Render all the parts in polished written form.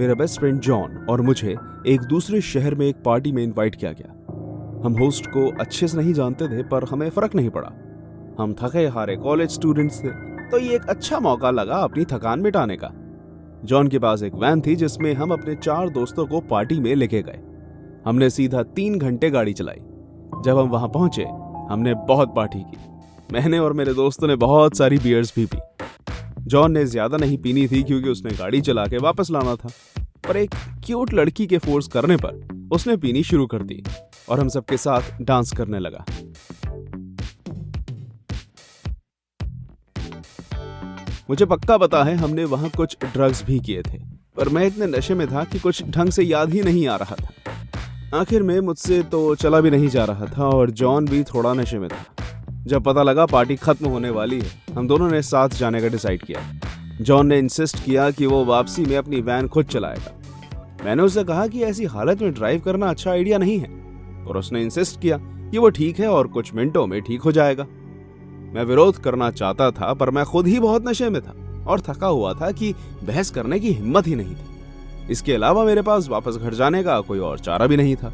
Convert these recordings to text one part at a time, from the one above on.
मेरा best friend John और मुझे एक दूसरे शहर में एक पार्टी में इनवाइट किया गया। हम होस्ट को अच्छे से नहीं जानते थे, पर हमें फर्क नहीं पड़ा। हम थके हारे कॉलेज स्टूडेंट्स थे, तो ये एक अच्छा मौका लगा अपनी थकान मिटाने का। जॉन के पास एक वैन थी जिसमें हम अपने 4 दोस्तों को पार्टी में लेके गए। हमने सीधा 3 घंटे गाड़ी चलाई। जब हम वहां पहुंचे, हमने बहुत पार्टी की। मैंने और मेरे दोस्तों ने बहुत सारी बियर्स भी पी। जॉन ने ज्यादा नहीं पीनी थी क्योंकि उसने गाड़ी चला के वापस लाना था, पर एक क्यूट लड़की के फोर्स करने पर उसने पीनी शुरू कर दी और हम सबके साथ डांस करने लगा। मुझे पक्का पता है हमने वहां कुछ ड्रग्स भी किए थे, पर मैं इतने नशे में था कि कुछ ढंग से याद ही नहीं आ रहा था। आखिर में मुझसे तो चला भी नहीं जा रहा था और जॉन भी थोड़ा नशे में था। जब पता लगा पार्टी खत्म होने वाली है, हम दोनों ने साथ जाने का डिसाइड किया। जॉन ने इंसिस्ट किया कि वो वापसी में अपनी वैन खुद चलाएगा। मैंने उससे कहा कि ऐसी हालत में ड्राइव करना अच्छा आइडिया नहीं है, और उसने इंसिस्ट किया कि वो ठीक है और कुछ मिनटों में ठीक हो जाएगा। मैं विरोध करना चाहता था, पर मैं खुद ही बहुत नशे में था और थका हुआ था कि बहस करने की हिम्मत ही नहीं थी। इसके अलावा मेरे पास वापस घर जाने का कोई और चारा भी नहीं था,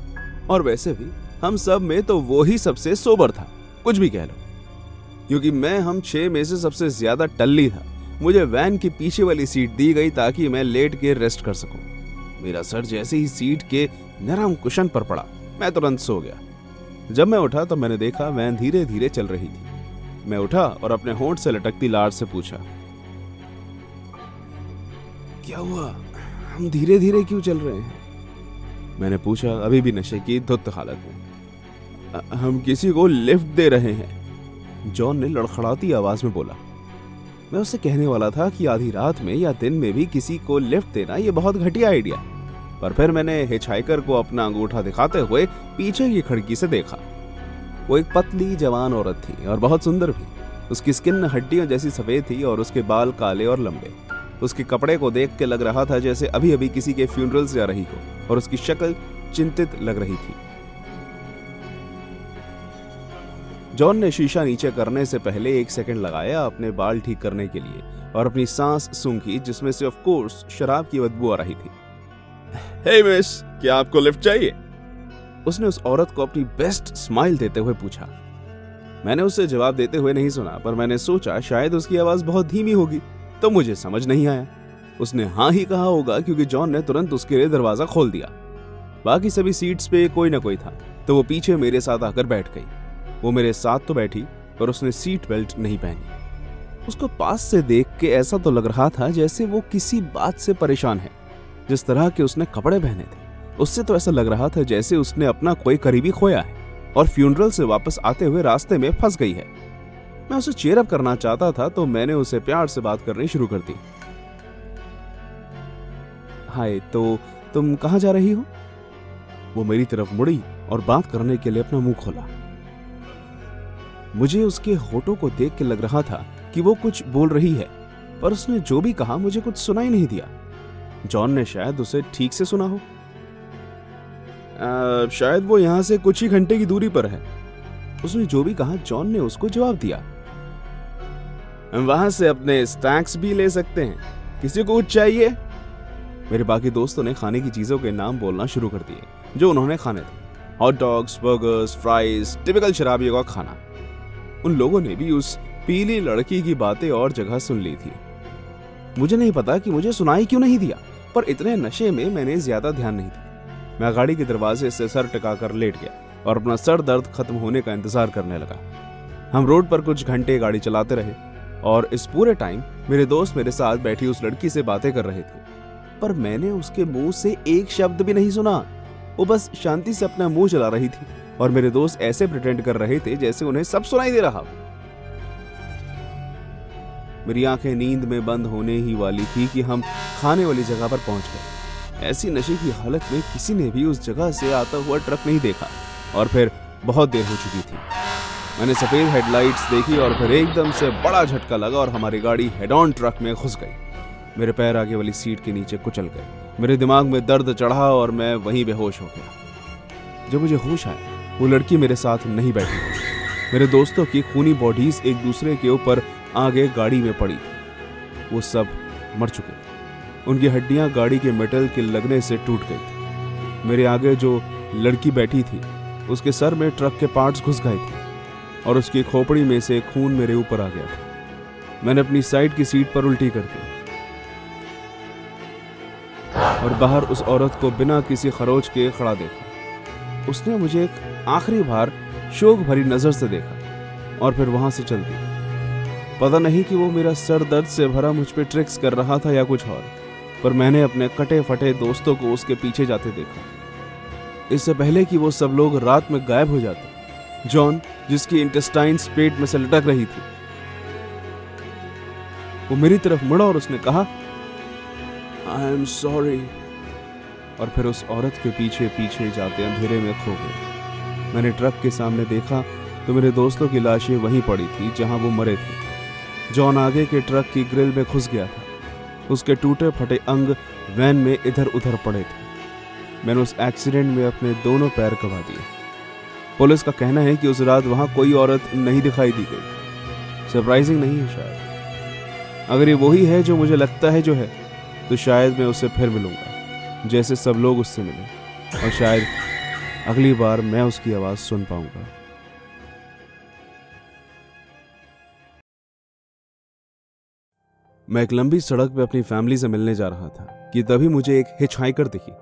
और वैसे भी हम सब में तो वो ही सबसे सोबर था, कुछ भी कह लो। क्योंकि मैं हम 6 में से सबसे ज्यादा टल्ली था, मुझे वैन की पीछे वाली सीट दी गई ताकि मैं लेट के रेस्ट कर सकूं। मेरा सर जैसे ही सीट के नरम कुशन पर पड़ा, मैं तुरंत सो गया। जब मैं उठा तो मैंने देखा वैन धीरे धीरे चल रही थी। मैं उठा और अपने होंठ से लटकती लार से पूछा, क्या हुआ? हम धीरे धीरे क्यों चल रहे हैं? मैंने पूछा, अभी भी नशे की धुत हालत में। हम किसी को लिफ्ट दे रहे हैं, जॉन ने लड़खड़ाती आवाज में बोला। मैं उससे कहने वाला था कि आधी रात में या दिन में भी किसी को लिफ्ट देना ये बहुत घटिया आइडिया, पर फिर मैंने हिचहाइकर को अपना अंगूठा दिखाते हुए पीछे की खिड़की से देखा। वो एक पतली जवान औरत थी और बहुत सुंदर भी। उसकी स्किन हड्डियों जैसी सफेद थी और उसके बाल काले और लंबे। उसके कपड़े को देख के लग रहा था जैसे अभी अभी किसी के फ्यूनरल से आ रही हो, और उसकी शक्ल चिंतित लग रही थी। जॉन ने शीशा नीचे करने से पहले 1 सेकंड लगाया अपने बाल ठीक करने के लिए और अपनी सांस सूंघी, जिसमें से ऑफ कोर्स शराब की बदबू आ रही थी। हे मिस, क्या आपको लिफ्ट चाहिए? उसने उस औरत को अपनी बेस्ट स्माइल देते हुए पूछा। मैंने उससे जवाब देते हुए नहीं सुना, पर मैंने सोचा शायद उसकी आवाज बहुत धीमी होगी, तो मुझे समझ नहीं आया। उसने हाँ ही कहा होगा क्योंकि जॉन ने तुरंत उसके लिए दरवाजा खोल दिया। बाकी सभी सीट्स पे कोई ना कोई था, तो वो पीछे मेरे साथ आकर बैठ गई। वो मेरे साथ तो बैठी, पर उसने सीट बेल्ट नहीं पहनी। उसको पास से देख के ऐसा तो लग रहा था जैसे वो किसी बात से परेशान है। जिस तरह के उसने कपड़े पहने थे, उससे तो ऐसा लग रहा था जैसे उसने अपना कोई करीबी खोया है और फ्यूनरल से वापस आते हुए रास्ते में फंस गई है। मैं उसे चीयर अप करना चाहता था, तो मैंने उसे प्यार से बात करनी शुरू कर दी। हाय, तो तुम कहाँ जा रही हो? वो मेरी तरफ मुड़ी और बात करने के लिए अपना मुंह खोला। मुझे उसके होठों को देख के लग रहा था कि वो कुछ बोल रही है, पर उसने जो भी कहा मुझे कुछ सुनाई नहीं दिया। जॉन ने शायद उसे ठीक से सुना हो। शायद वो यहां से कुछ ही घंटे की दूरी पर है। उसने जो भी कहा जॉन ने उसको जवाब दिया। हम वहां से अपने स्नैक्स भी ले सकते हैं, किसी को कुछ चाहिए? मेरे बाकी दोस्तों ने खाने की चीजों के नाम बोलना शुरू कर दिए जो उन्होंने खाने थे। Hot dogs, burgers, fries, typical शराबियों का खाना। उन लोगों ने भी उस पीली लड़की की बातें और जगह सुन ली थी। मुझे नहीं पता कि मुझे सुनाई क्यों नहीं दिया, पर इतने नशे में मैंने ज्यादा ध्यान नहीं दिया। मैं गाड़ी के दरवाजे से सर टिकाकर लेट गया और अपना सर दर्द खत्म होने का इंतजार करने लगा। हम रोड पर कुछ घंटे गाड़ी चलाते रहे और इस पूरे टाइम मेरे दोस्त मेरे साथ बैठी उस लड़की से बातें कर रहे थे, पर मैंने उसके मुंह से एक शब्द भी नहीं सुना। वो बस शांति से अपना मुंह चला रही थी और मेरे दोस्त ऐसे प्रिटेंड कर रहे थे जैसे उन्हें सब सुनाई दे रहा। मेरी आंखें नींद में बंद होने ही वाली थी कि हम खाने वाली जगह पर पहुंच गए। ऐसी नशे की हालत में किसी ने भी उस जगह से आता हुआ ट्रक नहीं देखा और फिर बहुत देर हो चुकी थी। मैंने सफेद हेडलाइट्स देखी और फिर एकदम से बड़ा झटका लगा और हमारी गाड़ी हेड ऑन ट्रक में घुस गई। मेरे पैर आगे वाली सीट के नीचे कुचल गए। मेरे दिमाग में दर्द चढ़ा और मैं वहीं बेहोश हो गया। जब मुझे होश आया, वो लड़की मेरे साथ नहीं बैठी थी। मेरे दोस्तों की खूनी बॉडीज एक दूसरे के ऊपर आगे गाड़ी में पड़ी। वो सब मर चुके थे। उनकी हड्डियां गाड़ी के मेटल के लगने से टूट गई थी। मेरे आगे जो लड़की बैठी थी उसके सर में ट्रक के पार्ट्स घुस गए थे और उसकी खोपड़ी में से खून मेरे ऊपर आ गया था। मैंने अपनी साइड की सीट पर उल्टी कर दी और बाहर उस औरत को बिना किसी खरोच के खड़ा देखा। उसने मुझे एक आखिरी बार शोक भरी नजर से देखा और फिर वहां से चल दी। पता नहीं कि वो मेरा सर दर्द से भरा मुझ पे ट्रिक्स कर रहा था या कुछ और, पर मैंने अपने कटे फटे दोस्तों को उसके पीछे जाते देखा। इससे पहले कि वो सब लोग रात में गायब हो जाते, जॉन, जिसकी इंटेस्टाइन्स पेट में से लटक रही थी, वो मेरी तरफ मुड़ा और उसने कहा, आई एम सॉरी, और फिर उस औरत के पीछे पीछे जाते अंधेरे में खो गए। मैंने ट्रक के सामने देखा तो मेरे दोस्तों की लाशें वहीं पड़ी थी जहां वो मरे थे। जॉन आगे के ट्रक की ग्रिल में घुस गया था। उसके टूटे फटे अंग वैन में इधर उधर पड़े थे। मैंने उस एक्सीडेंट में अपने दोनों पैर गंवा दिए। पुलिस का कहना है कि उस रात वहां कोई औरत नहीं दिखाई दी गई। सरप्राइजिंग नहीं है शायद। अगर ये वही है जो मुझे लगता है जो है, तो शायद मैं उससे फिर मिलूंगा जैसे सब लोग उससे मिले, और शायद अगली बार मैं उसकी आवाज सुन पाऊंगा। मैं एक लंबी सड़क पे अपनी फैमिली से मिलने जा रहा था कि तभी मुझे एक हिचहाइकर दिखी।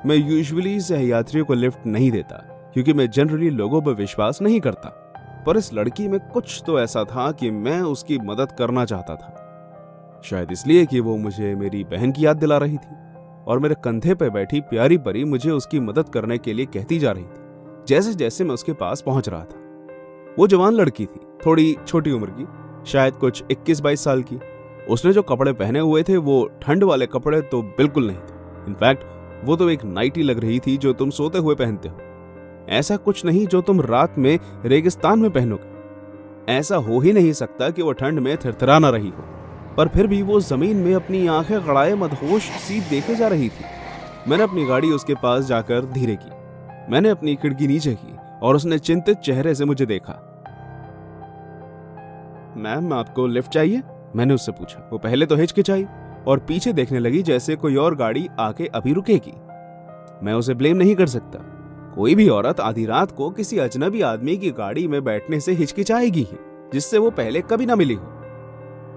मैं यूजुअली सहयात्रियों को लिफ्ट नहीं देता क्योंकि मैं जनरली लोगों पर विश्वास नहीं करता, पर इस लड़की में कुछ तो ऐसा था कि मैं उसकी मदद करना चाहता था। शायद इसलिए कि वो मुझे मेरी बहन की याद दिला रही थी और मेरे कंधे पर बैठी प्यारी परी मुझे उसकी मदद करने के लिए कहती जा रही थी जैसे जैसे मैं उसके पास पहुंच रहा था। वो जवान लड़की थी, थोड़ी छोटी उम्र की, शायद कुछ 21-22 साल की। उसने जो कपड़े पहने हुए थे वो ठंड वाले कपड़े तो बिल्कुल नहीं थे। इनफैक्ट वो तो एक नाइटी लग रही थी जो तुम सोते हुए पहनते हो। ऐसा कुछ नहीं जो तुम रात में रेगिस्तान में पहनोगे। ऐसा हो ही नहीं सकता कि वो ठंड में थरथरा ना रही हो, पर फिर भी वो जमीन में अपनी आंखें गड़ाए मदहोश सी देखे जा रही थी। मैंने अपनी गाड़ी उसके पास जाकर धीरे की। मैंने अपनी खिड़की नीचे की और उसने चिंतित चेहरे से मुझे देखा। मैम, आपको लिफ्ट चाहिए? मैंने उससे पूछा। वो पहले तो हिचकिचाई और पीछे देखने लगी जैसे कोई और गाड़ी आके अभी रुकेगी। मैं उसे ब्लेम नहीं कर सकता। कोई भी औरत आधी रात को किसी अजनबी आदमी की गाड़ी में बैठने से हिचकिचाएगी ही, जिससे वो पहले कभी ना मिली हो।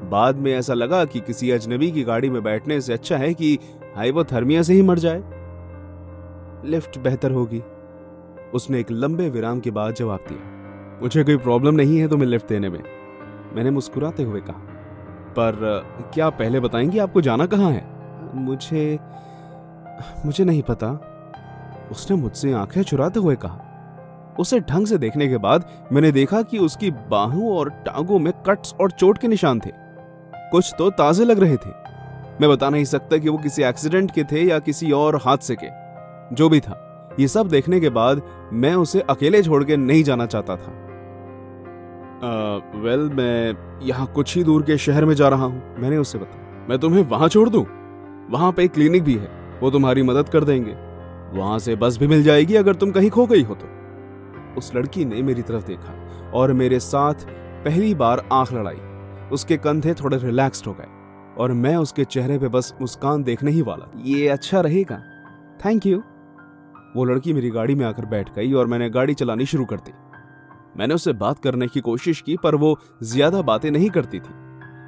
बाद में ऐसा लगा कि किसी अजनबी की गाड़ी में बैठने से अच्छा है कि हाइपोथर्मिया से ही मर जाए। लिफ्ट बेहतर होगी, उसने एक लंबे विराम के बाद जवाब दिया। मुझे कोई प्रॉब्लम नहीं है तुम्हें लिफ्ट देने में, मैंने मुस्कुराते हुए कहा, पर क्या पहले बताएंगे आपको जाना कहाँ है? मुझे नहीं पता, उसने मुझसे आंखें चुराते हुए कहा। उसे ढंग से देखने के बाद मैंने देखा कि उसकी बाहों और टांगों में कट्स और चोट के निशान थे। कुछ तो ताजे लग रहे थे। मैं बता नहीं सकता कि वो किसी एक्सीडेंट के थे या किसी और हादसे के। जो भी था, ये सब देखने के बाद मैं उसे अकेले छोड़ के नहीं जाना चाहता था। मैं यहाँ कुछ ही दूर के शहर में जा रहा हूँ, मैंने उससे बताया। मैं तुम्हें वहां छोड़ दूं? वहां पे एक क्लिनिक भी है, वो तुम्हारी मदद कर देंगे। वहां से बस भी मिल जाएगी अगर तुम कहीं खो गई हो तो। उस लड़की ने मेरी तरफ देखा और मेरे साथ पहली बार आंख लड़ाई। उसके कंधे थोड़े रिलैक्स्ड हो गए और मैं उसके चेहरे पे बस मुस्कान देखने ही वाला। ये अच्छा रहेगा, थैंक यू। वो लड़की मेरी गाड़ी में आकर बैठ गई और मैंने गाड़ी चलानी शुरू कर दी। मैंने उससे बात करने की कोशिश की, पर वो ज्यादा बातें नहीं करती थी।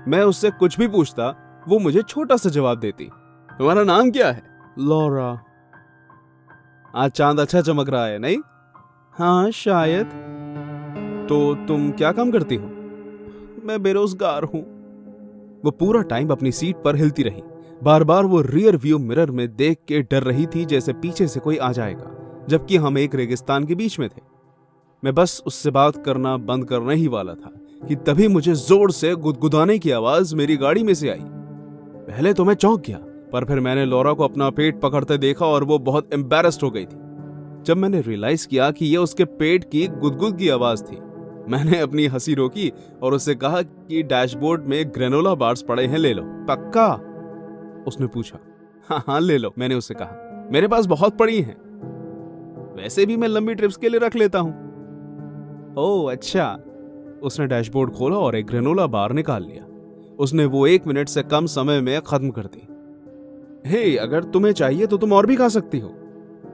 मैं उससे कुछ भी पूछता, वो मुझे छोटा सा जवाब देती। तुम्हारा नाम क्या है? लॉरा। आज चांद अच्छा चमक रहा है, नहीं? हाँ शायद। तो तुम क्या काम करती हो? मैं बेरोजगार हूं। वो पूरा टाइम अपनी सीट पर हिलती रही। बार बार वो रियर व्यू मिरर में देख के डर रही थी जैसे पीछे से कोई आ जाएगा, जबकि हम एक रेगिस्तान के बीच में थे। मैं बस उससे बात करना बंद करने ही वाला था कि तभी मुझे जोर से गुदगुदाने की आवाज मेरी गाड़ी में से आई। पहले तो मैं चौंक गया, पर फिर मैंने लॉरा को अपना पेट पकड़ते देखा और वो बहुत एम्बैरेस्ड हो गई थी। जब मैंने रियलाइज किया कि यह उसके पेट की गुदगुद की आवाज थी, मैंने अपनी हंसी रोकी और उससे कहा कि डैशबोर्ड में ग्रेनोला बार्स पड़े हैं, ले लो। पक्का? उसने पूछा। हाँ हाँ ले लो, मैंने उससे कहा। मेरे पास बहुत पड़ी हैं, वैसे भी मैं लंबी ट्रिप्स के लिए रख लेता हूं। ओह अच्छा। उसने डैशबोर्ड खोला और एक ग्रेनोला बार निकाल लिया। उसने वो 1 मिनट से कम समय में खत्म कर दी। हे, अगर तुम्हें चाहिए तो तुम और भी खा सकती हो।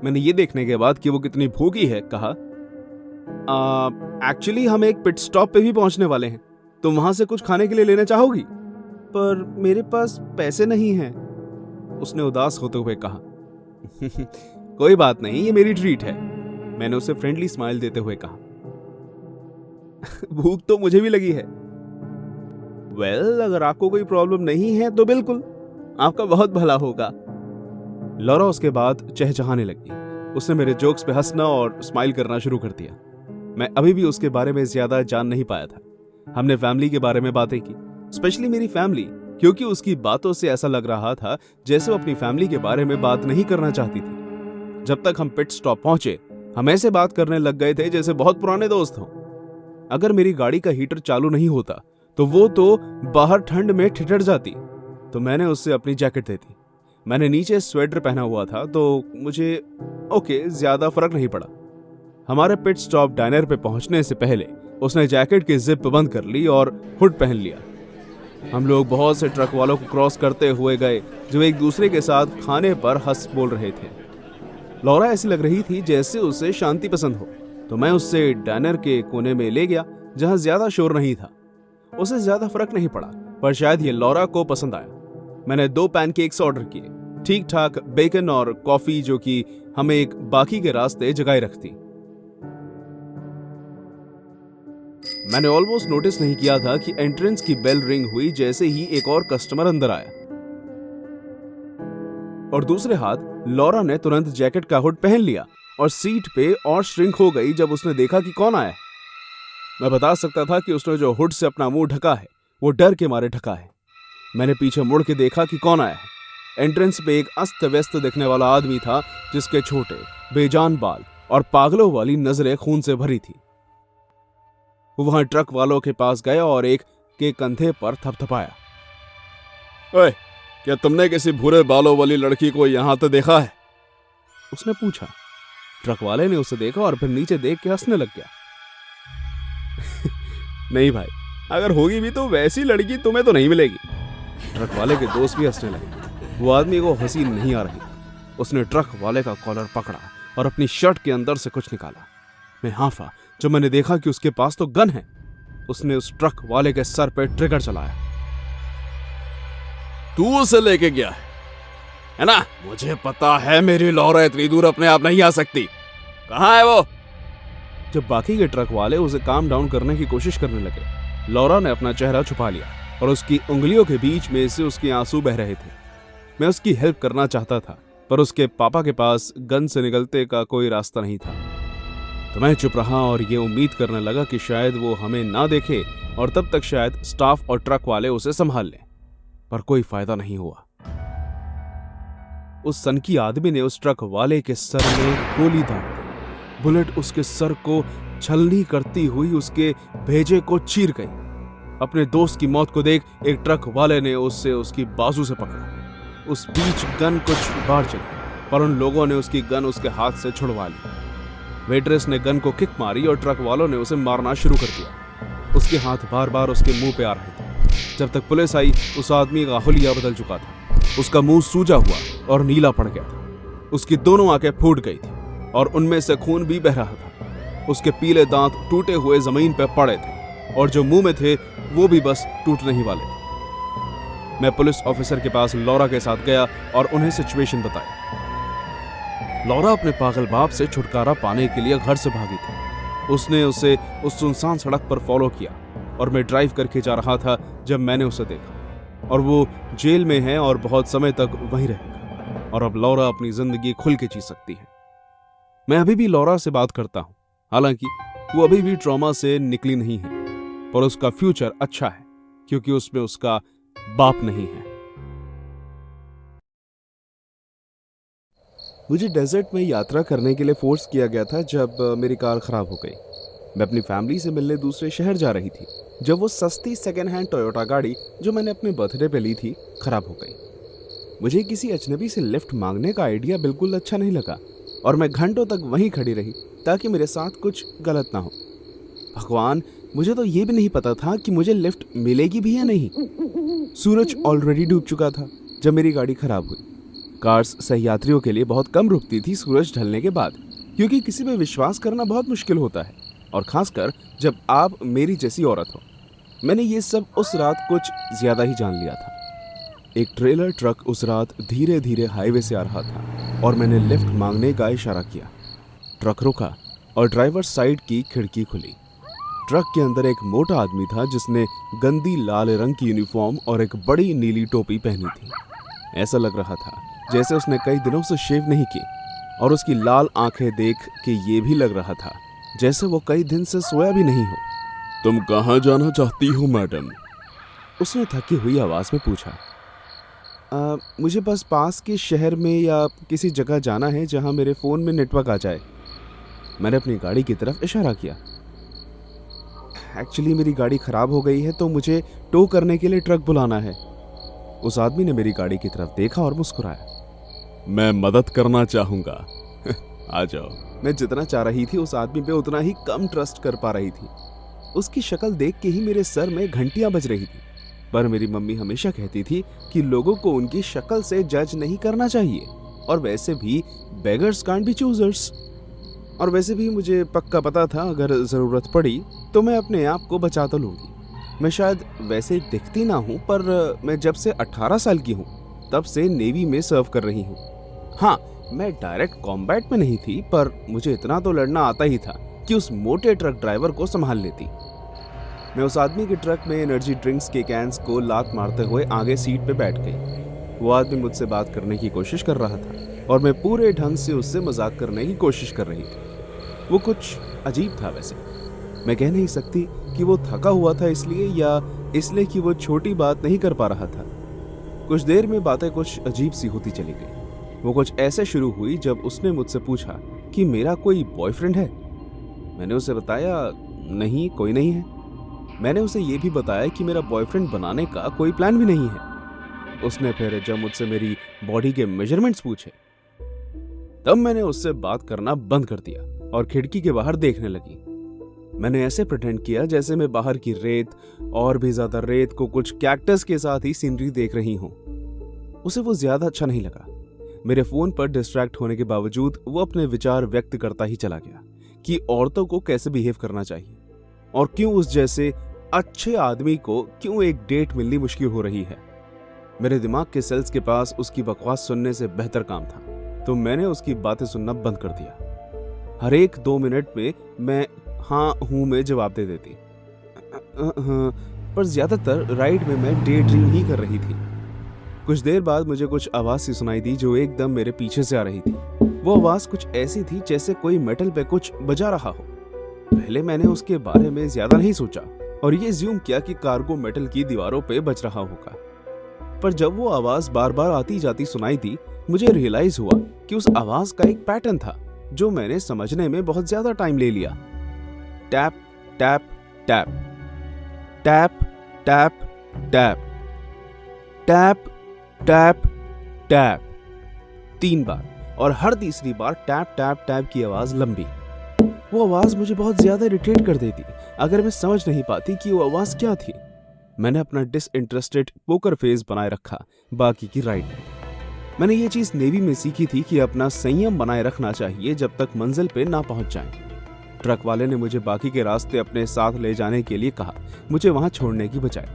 मैंने ये देखने के बाद कि वो कितनी भूखी है कहा, एक्चुअली हम एक पिट स्टॉप पे भी पहुंचने वाले हैं, तुम वहां से कुछ खाने के लिए लेना चाहोगी? पर मेरे पास पैसे नहीं हैं, उसने उदास होते हुए कहा। कोई बात नहीं, ये मेरी ट्रीट है, मैंने उसे फ्रेंडली स्माइल देते हुए कहा। भूख तो मुझे भी लगी है। वेल, अगर आपको कोई प्रॉब्लम नहीं है तो बिल्कुल, आपका बहुत भला होगा। लॉरा उसके बाद चहचहाने लगी। उसने मेरे जोक्स पे हंसना और स्माइल करना शुरू कर दिया। मैं अभी भी उसके बारे में ज्यादा जान नहीं पाया था। हमने फैमिली के बारे में बातें की, स्पेशली मेरी फैमिली, क्योंकि उसकी बातों से ऐसा लग रहा था जैसे वो अपनी फैमिली के बारे में बात नहीं करना चाहती थी। जब तक हम पिट स्टॉप पहुंचे, हम ऐसे बात करने लग गए थे जैसे बहुत पुराने दोस्त हों। अगर मेरी गाड़ी का हीटर चालू नहीं होता तो वो तो बाहर ठंड में ठिठुर जाती, तो मैंने उससे अपनी जैकेट दे दी। मैंने नीचे स्वेटर पहना हुआ था तो मुझे ज्यादा फर्क नहीं पड़ा। हमारे पिट स्टॉप डाइनर पे पहुंचने से पहले उसने जैकेट की जिप बंद कर ली और हुड पहन लिया। हम लोग बहुत से ट्रक वालों को क्रॉस करते हुए गए जो एक दूसरे के साथ खाने पर हंस बोल रहे थे। लॉरा ऐसी लग रही थी जैसे उसे शांति पसंद हो, तो मैं उससे डाइनर के कोने में ले गया जहां ज्यादा शोर नहीं था। उसे ज्यादा फर्क नहीं पड़ा, पर शायद ये लॉरा को पसंद आया। मैंने 2 पैनकेक्स ऑर्डर किए, ठीक ठाक बेकन और कॉफी, जो कि हमें एक बाकी के रास्ते जगाए रखती। मैंने ऑलमोस्ट नोटिस नहीं किया था कि एंट्रेंस की बेल रिंग हुई जैसे ही एक और कस्टमर अंदर आया, और दूसरे हाथ लॉरा ने तुरंत जैकेट का हुड पहन लिया और सीट पे और श्रिंक हो गई जब उसने देखा कि कौन आया। मैं बता सकता था कि उसने जो हुड से अपना मुंह ढका है वो डर के मारे ढका है। मैंने पीछे मुड़ के देखा कि कौन आया है। एंट्रेंस पे एक अस्त व्यस्त दिखने वाला आदमी था जिसके छोटे बेजान बाल और पागलों वाली नजरें खून से भरी थी। वो वहां ट्रक वालों के पास गया और एक के कंधे पर थपथपाया। ओए, क्या तुमने किसी भूरे बालों वाली लड़की को यहां तो देखा है? उसने पूछा। ट्रक वाले ने उसे देखा और फिर नीचे देख के हंसने लग गया। नहीं भाई, अगर होगी भी तो वैसी लड़की तुम्हें तो नहीं मिलेगी। ट्रक वाले के दोस्त भी हंसने लगे। वो आदमी को हंसी नहीं आ रही थी। उसने ट्रक वाले का कॉलर पकड़ा और अपनी शर्ट के अंदर से कुछ निकाला। मैं हांफा जब मैंने देखा कि उसके पास तो गन है। उसने उस ट्रक वाले के सर पे ट्रिगर चलाया। तू उसे लेके गया है ना? मुझे पता है मेरी लॉरा इतनी दूर अपने आप नहीं आ सकती। कहाँ है वो? जब बाकी के ट्रक वाले उसे काम डाउन करने की कोशिश करने लगे, लॉरा ने अपना चेहरा छुपा लिया और उसकी उंगलियों के बीच में से उसके आंसू बह रहे थे। मैं उसकी हेल्प करना चाहता था, पर उसके पापा के पास गन से निकलने का कोई रास्ता नहीं था। तो मैं चुप रहा और ये उम्मीद करने लगा कि शायद वो हमें ना देखे और तब तक शायद स्टाफ और ट्रक वाले उसे संभाल लें, पर कोई फायदा नहीं हुआ। उस सनकी आदमी ने उस ट्रक वाले के सर में गोली दाग दी। बुलेट उसके सर को छलनी करती हुई उसके भेजे को चीर गई। अपने दोस्त की मौत को देख एक ट्रक वाले ने उससे उसकी बाजू से पकड़ा। उस बीच गन कुछ बाहर चली, पर उन लोगों ने उसकी गन उसके हाथ से छुड़वा ली। वेट्रेस ने गन को किक मारी और ट्रक वालों ने उसे मारना शुरू कर दिया। उसके हाथ बार बार उसके मुंह पे आ रहे थे। जब तक पुलिस आई, उस आदमी का हुलिया बदल चुका था। उसका मुंह सूजा हुआ और नीला पड़ गया था। उसकी दोनों आंखें फूट गई थी और उनमें से खून भी बह रहा था। उसके पीले दांत टूटे हुए जमीन पर पड़े थे और जो मुंह में थे वो भी बस टूटने ही वाले थे। मैं पुलिस ऑफिसर के पास लॉरा के साथ गया और उन्हें सिचुएशन बताई। लॉरा अपने पागल बाप से छुटकारा पाने के लिए घर से भागी थी। उसने उसे उस सुनसान सड़क पर फॉलो किया और मैं ड्राइव करके जा रहा था जब मैंने उसे देखा, और वो जेल में है और बहुत समय तक वहीं रहेगा, और अब लॉरा अपनी जिंदगी खुल के जी सकती है। मैं अभी भी लॉरा से बात करता हूं, हालांकि वो अभी भी ट्रॉमा से निकली नहीं है, पर उसका फ्यूचर अच्छा है क्योंकि उसमें उसका बाप नहीं है। मुझे डेजर्ट में यात्रा करने के लिए फोर्स किया गया था जब मेरी कार खराब हो गई। मैं अपनी फैमिली से मिलने दूसरे शहर जा रही थी जब वो सस्ती सेकेंड हैंड टोयोटा गाड़ी जो मैंने अपने बर्थडे पे ली थी खराब हो गई। मुझे किसी अजनबी से लिफ्ट मांगने का आइडिया बिल्कुल अच्छा नहीं लगा और मैं घंटों तक वहीं खड़ी रही ताकि मेरे साथ कुछ गलत ना हो। भगवान, मुझे तो ये भी नहीं पता था कि मुझे लिफ्ट मिलेगी भी या नहीं। सूरज ऑलरेडी डूब चुका था जब मेरी गाड़ी खराब हुई। कार्स सहयात्रियों के लिए बहुत कम रुकती थी सूरज ढलने के बाद, क्योंकि किसी पे विश्वास करना बहुत मुश्किल होता है, और खासकर जब आप मेरी जैसी औरत हो। मैंने ये सब उस रात कुछ ज्यादा ही जान लिया था। एक ट्रेलर ट्रक उस रात धीरे धीरे हाईवे से आ रहा था और मैंने लिफ्ट मांगने का इशारा किया। ट्रक रुका और ड्राइवर साइड की खिड़की खुली। ट्रक के अंदर एक मोटा आदमी था जिसने गंदी लाल रंग की यूनिफॉर्म और एक बड़ी नीली टोपी पहनी थी। ऐसा लग रहा था जैसे उसने कई दिनों से शेव नहीं की, और उसकी लाल आंखें देख के ये भी लग रहा था जैसे वो कई दिन से सोया भी नहीं हो। तुम कहाँ जाना चाहती हो मैडम? उसने थकी हुई आवाज में पूछा। मुझे बस पास के शहर में या किसी जगह जाना है जहां मेरे फ़ोन में नेटवर्क आ जाए। मैंने अपनी गाड़ी की तरफ इशारा किया। एक्चुअली मेरी गाड़ी ख़राब हो गई है तो मुझे टो करने के लिए ट्रक बुलाना है। उस आदमी ने मेरी गाड़ी की तरफ देखा और मुस्कुराया। मैं मदद करना चाहूँगा। आ जाओ। मैं जितना चाह रही थी उस आदमी पे उतना ही कम ट्रस्ट कर पा रही थी। उसकी शक्ल देख के ही मेरे सर में घंटियाँ बज रही थी। पर मेरी मम्मी हमेशा कहती थी कि लोगों को उनकी शक्ल से जज नहीं करना चाहिए, और वैसे भी बेगर्स कांट बी चूजर्स। और वैसे भी मुझे पक्का पता था अगर ज़रूरत पड़ी तो मैं अपने आप को बचा तो लूँगी। मैं शायद वैसे दिखती ना हूँ, पर मैं जब से 18 साल की हूँ तब से नेवी में सर्व कर रही हूँ। हाँ, मैं डायरेक्ट कॉम्बैट में नहीं थी, पर मुझे इतना तो लड़ना आता ही था कि उस मोटे ट्रक ड्राइवर को संभाल लेती। मैं उस आदमी के ट्रक में एनर्जी ड्रिंक्स के कैंस को लात मारते हुए आगे सीट पे बैठ गई। वो आदमी मुझसे बात करने की कोशिश कर रहा था और मैं पूरे ढंग से उससे मजाक करने की कोशिश कर रही थी। वो कुछ अजीब था। वैसे मैं कह नहीं सकती कि वो थका हुआ था इसलिए या इसलिए कि वो छोटी बात नहीं कर पा रहा था। कुछ देर में बातें कुछ अजीब सी होती चली गई। वो कुछ ऐसे शुरू हुई जब उसने मुझसे पूछा कि मेरा कोई बॉयफ्रेंड है। मैंने उसे बताया नहीं, कोई नहीं है। मैंने उसे ये भी बताया कि मेरा बॉयफ्रेंड बनाने का कोई प्लान भी नहीं है। उसने फिर जब मुझसे मेरी बॉडी के मेजरमेंट्स पूछे तब मैंने उससे बात करना बंद कर दिया और खिड़की के बाहर देखने लगी। मैंने ऐसे प्रिटेंड किया जैसे मैं बाहर की रेत और भी ज्यादा रेत को कुछ कैक्टस के साथ ही सीनरी देख रही हूँ। उसे वो ज्यादा अच्छा नहीं लगा। मेरे फोन पर डिस्ट्रैक्ट होने के बावजूद वो अपने विचार व्यक्त करता ही चला गया कि औरतों को कैसे बिहेव करना चाहिए और क्यों उस जैसे अच्छे आदमी को क्यों एक डेट मिलनी मुश्किल हो रही है। मेरे दिमाग के सेल्स के पास उसकी बकवास सुनने से बेहतर काम था, तो मैंने उसकी बातें सुनना बंद कर दिया। हर एक 2 मिनट में मैं हाँ हूँ में जवाब दे देती, पर ज्यादातर राइड में मैं डे ड्रीम ही कर रही थी। कुछ देर बाद मुझे कुछ आवाज सी सुनाई दी जो एकदम मेरे पीछे से आ रही थी। वो आवाज कुछ ऐसी थी जैसे कोई मेटल पे कुछ बजा रहा हो। पहले मैंने उसके बारे में ज्यादा नहीं सोचा और ये ज्यूम किया कि कार्गो मेटल की दीवारों पे बज रहा होगा। पर जब वो आवाज बार बार आती जाती सुनाई दी, मुझे रियलाइज हुआ कि उस आवाज का एक पैटर्न था जो मैंने समझने में बहुत ज्यादा टाइम ले लिया। Tap tap tap tap tap tap tap tap tap 3 बार, और हर तीसरी बार टैप टैप टैप की आवाज लंबी। वो आवाज मुझे बहुत ज्यादा इरिटेट कर देती अगर मैं समझ नहीं पाती कि वो आवाज क्या थी। मैंने अपना डिसइंटरेस्टेड पोकर फेस बनाए रखा बाकी की राइड में। मैंने ये चीज नेवी में सीखी थी कि अपना संयम बनाए रखना चाहिए जब तक मंजिल पे ना पहुंच जाएं। ट्रक वाले ने मुझे बाकी के रास्ते अपने साथ ले जाने के लिए कहा, मुझे वहां छोड़ने की बजाय।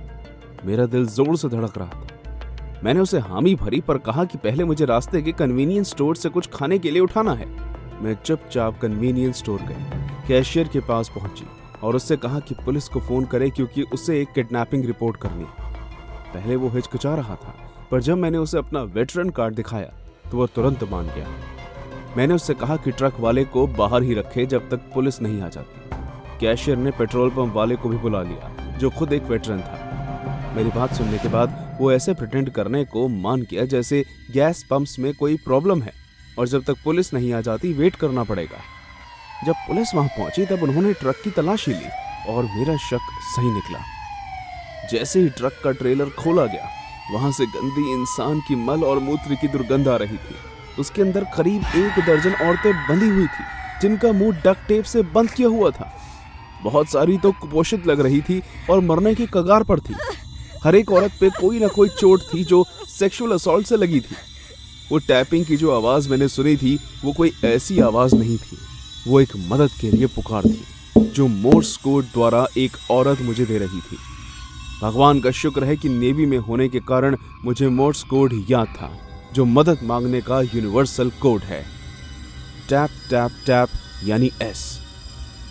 मेरा दिल जोर से धड़क रहा था। मैंने उसे हामी भरी पर कहा कि पहले मुझे रास्ते के कन्वीनियंस स्टोर से कुछ खाने के लिए उठाना है। मैं चुपचाप कन्वीनियंस स्टोर गई, कैशियर के पास पहुंची और उससे कहा कि पुलिस को फोन करे क्योंकि उसे एक किडनैपिंग रिपोर्ट करनी। पहले वो हिचकिचा रहा था, पर जब मैंने उसे अपना वेटरन कार्ड दिखाया तो वो तुरंत मान गया। मैंने उससे कहा कि ट्रक वाले को बाहर ही रखे जब तक पुलिस नहीं आ जाती। कैशियर ने पेट्रोल पंप वाले को भी बुला लिया जो खुद एक वेटरन था। मेरी बात सुनने के बाद वो ऐसे प्रिटेंड करने को मान गया जैसे गैस पंप्स में कोई प्रॉब्लम है और जब तक पुलिस नहीं आ जाती वेट करना पड़ेगा। जब पुलिस वहां पहुंची तब उन्होंने ट्रक की तलाशी ली और मेरा शक सही निकला। जैसे ही ट्रक का ट्रेलर खोला गया, वहां से गंदी इंसान की मल और मूत्र की दुर्गंध आ रही थी। उसके अंदर करीब 1 दर्जन औरतें बंधी हुई थी जिनका मुंह डक्ट टेप से बंद किया हुआ था। बहुत सारी तो कुपोषित लग रही थी और मरने की कगार पर थी। हर एक औरत पे कोई ना कोई चोट थी जो सेक्सुअल असॉल्ट से लगी थी। वो टैपिंग की जो आवाज़ मैंने सुनी थी वो कोई ऐसी आवाज़ नहीं थी, वो एक मदद के लिए पुकार थी जो मोर्स कोड द्वारा एक औरत मुझे दे रही थी। भगवान का शुक्र है कि नेवी में होने के कारण मुझे मोर्स कोड याद था, जो मदद मांगने का यूनिवर्सल कोड है। टैप टैप टैप यानी एस,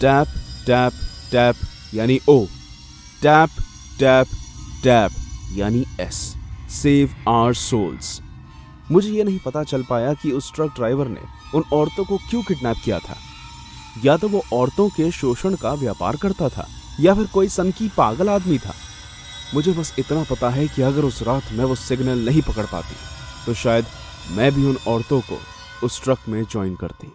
टैप टैप टैप यानी ओ, टैप टैप टैप यानी एस, सेव आवर सोल्स। मुझे यह नहीं पता चल पाया कि उस ट्रक ड्राइवर ने उन औरतों को क्यों किडनैप किया था। या तो वो औरतों के शोषण का व्यापार करता था या फिर कोई सनकी पागल आदमी था। मुझे बस इतना पता है कि अगर उस रात मैं वो सिग्नल नहीं पकड़ पाती तो शायद मैं भी उन औरतों को उस ट्रक में ज्वाइन करती।